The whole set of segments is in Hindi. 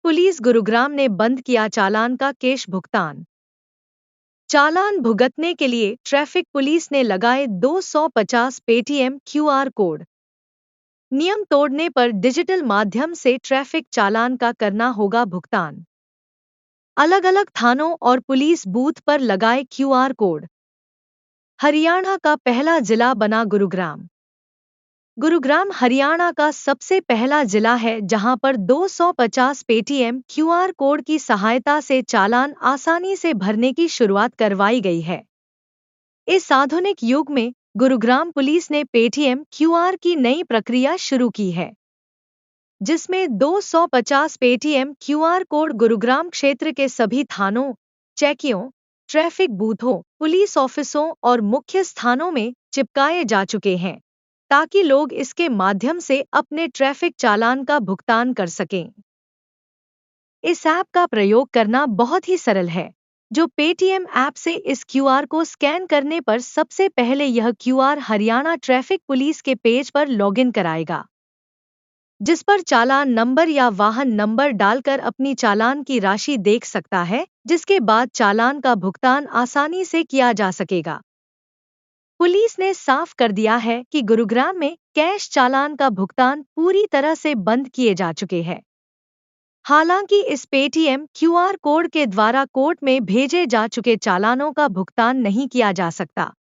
पुलिस गुरुग्राम ने बंद किया चालान का कैश भुगतान। चालान भुगतने के लिए ट्रैफिक पुलिस ने लगाए 250 पेटीएम क्यूआर कोड। नियम तोड़ने पर डिजिटल माध्यम से ट्रैफिक चालान का करना होगा भुगतान। अलग अलग थानों और पुलिस बूथ पर लगाए क्यूआर कोड। हरियाणा का पहला जिला बना गुरुग्राम। गुरुग्राम हरियाणा का सबसे पहला जिला है जहां पर 250 पेटीएम क्यूआर कोड की सहायता से चालान आसानी से भरने की शुरुआत करवाई गई है। इस आधुनिक युग में गुरुग्राम पुलिस ने पेटीएम क्यूआर की नई प्रक्रिया शुरू की है, जिसमें 250 पेटीएम क्यूआर कोड गुरुग्राम क्षेत्र के सभी थानों, चौकियों, ट्रैफिक बूथों, पुलिस ऑफिसों और मुख्य स्थानों में चिपकाए जा चुके हैं, ताकि लोग इसके माध्यम से अपने ट्रैफिक चालान का भुगतान कर सकें। इस ऐप का प्रयोग करना बहुत ही सरल है। जो पेटीएम ऐप से इस क्यूआर को स्कैन करने पर सबसे पहले यह क्यूआर हरियाणा ट्रैफिक पुलिस के पेज पर लॉगिन कराएगा, जिस पर चालान नंबर या वाहन नंबर डालकर अपनी चालान की राशि देख सकता है, जिसके बाद चालान का भुगतान आसानी से किया जा सकेगा। पुलिस ने साफ कर दिया है कि गुरुग्राम में कैश चालान का भुगतान पूरी तरह से बंद किए जा चुके हैं। हालांकि इस पेटीएम क्यूआर कोड के द्वारा कोर्ट में भेजे जा चुके चालानों का भुगतान नहीं किया जा सकता।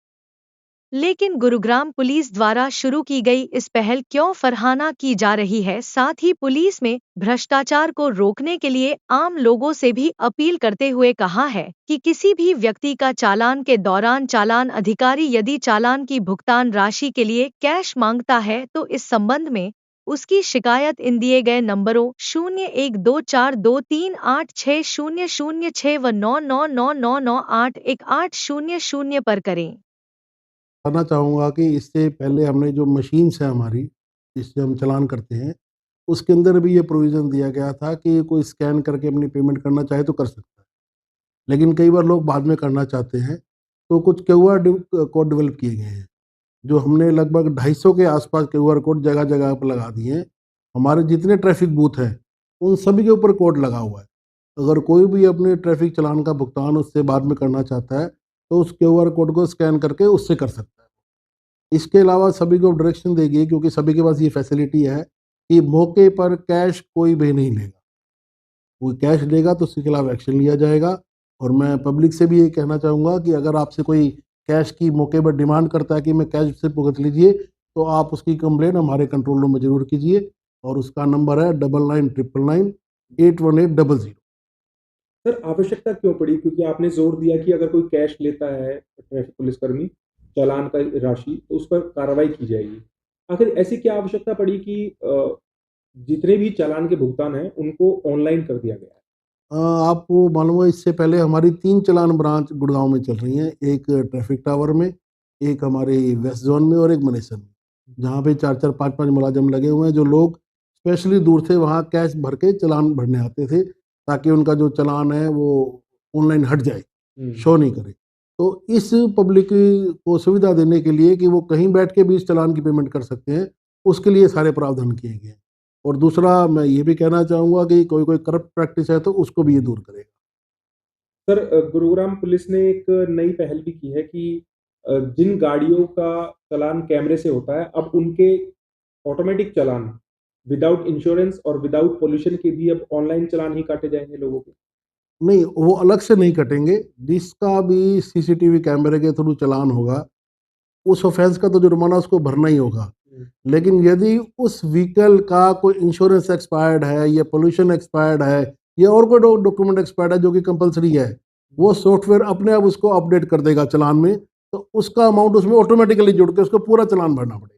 लेकिन गुरुग्राम पुलिस द्वारा शुरू की गई इस पहल क्यों सराहना की जा रही है। साथ ही पुलिस में भ्रष्टाचार को रोकने के लिए आम लोगों से भी अपील करते हुए कहा है कि किसी भी व्यक्ति का चालान के दौरान चालान अधिकारी यदि चालान की भुगतान राशि के लिए कैश मांगता है तो इस संबंध में उसकी शिकायत इन दिए गए नंबरों 012423860006 व 9999981800 पर करें। बताना चाहूँगा कि इससे पहले हमने जो मशीन्स है हमारी, जिससे हम चालान करते हैं, उसके अंदर भी ये प्रोविज़न दिया गया था कि कोई स्कैन करके अपनी पेमेंट करना चाहे तो कर सकता है। लेकिन कई बार लोग बाद में करना चाहते हैं, तो कुछ क्यूआर कोड डेवलप किए गए हैं, जो हमने लगभग 250 के आसपास क्यूआर कोड जगह-जगह पर लगा दिए हैं। हमारे जितने ट्रैफिक बूथ हैं, उन सभी के ऊपर कोड लगा हुआ है। अगर कोई भी अपने ट्रैफिक चालान का भुगतान उससे बाद में करना चाहता है, तो उस क्यूआर कोड को स्कैन करके उससे कर सकता है। इसके अलावा सभी को डायरेक्शन देगी, क्योंकि सभी के पास ये फैसिलिटी है कि मौके पर कैश कोई भी नहीं लेगा। कोई कैश लेगा तो उसके खिलाफ एक्शन लिया जाएगा। और मैं पब्लिक से भी ये कहना चाहूँगा कि अगर आपसे कोई कैश की मौके पर डिमांड करता है कि मैं कैश से भुगत लीजिए, तो आप उसकी कंप्लेंट हमारे कंट्रोल रूम में ज़रूर कीजिए, और उसका नंबर है 9999981800। सर, आवश्यकता क्यों पड़ी? क्योंकि आपने ज़ोर दिया कि अगर कोई कैश लेता है ट्रैफिक पुलिसकर्मी चालान का राशि, तो उस पर कार्रवाई की जाएगी। आखिर ऐसी क्या आवश्यकता पड़ी कि जितने भी चालान के भुगतान हैं, उनको ऑनलाइन कर दिया गया है? आपको मालूम होगा, इससे पहले हमारी 3 चालान ब्रांच गुड़गाँव में चल रही हैं। एक ट्रैफिक टावर में, एक हमारे वेस्ट ज़ोन में और एक मनेसर में, जहाँ पे 4-4 5-5 मुलाज़िम लगे हुए हैं, जो लोग स्पेशली दूर से वहाँ कैश भर के चालान भरने आते थे, ताकि उनका जो चालान है वो ऑनलाइन हट जाए, शो नहीं करे। तो इस पब्लिक को सुविधा देने के लिए कि वो कहीं बैठ के भी इस चालान की पेमेंट कर सकते हैं, उसके लिए सारे प्रावधान किए गए हैं। और दूसरा मैं ये भी कहना चाहूँगा कि कोई करप्ट प्रैक्टिस है तो उसको भी ये दूर करेगा। सर, गुरुग्राम पुलिस ने एक नई पहल भी की है कि जिन गाड़ियों का चालान कैमरे से होता है, अब उनके ऑटोमेटिक चालान विदाउट इंश्योरेंस और विदाउट पॉल्यूशन के भी अब ऑनलाइन चालान ही काटे जाएँगे लोगों के। नहीं, वो अलग से नहीं कटेंगे, जिसका भी सीसीटीवी कैमरे के थ्रू चालान होगा, उस ऑफेंस का तो जुर्माना उसको भरना ही होगा। लेकिन यदि उस व्हीकल का कोई इंश्योरेंस एक्सपायर्ड है या पोल्यूशन एक्सपायर्ड है या और कोई डॉक्यूमेंट एक्सपायर्ड है जो कि कंपलसरी है, वो सॉफ्टवेयर अपने आप उसको अपडेट कर देगा चालान में, तो उसका अमाउंट उसमें ऑटोमेटिकली जुड़ के उसको पूरा चालान भरना पड़ेगा।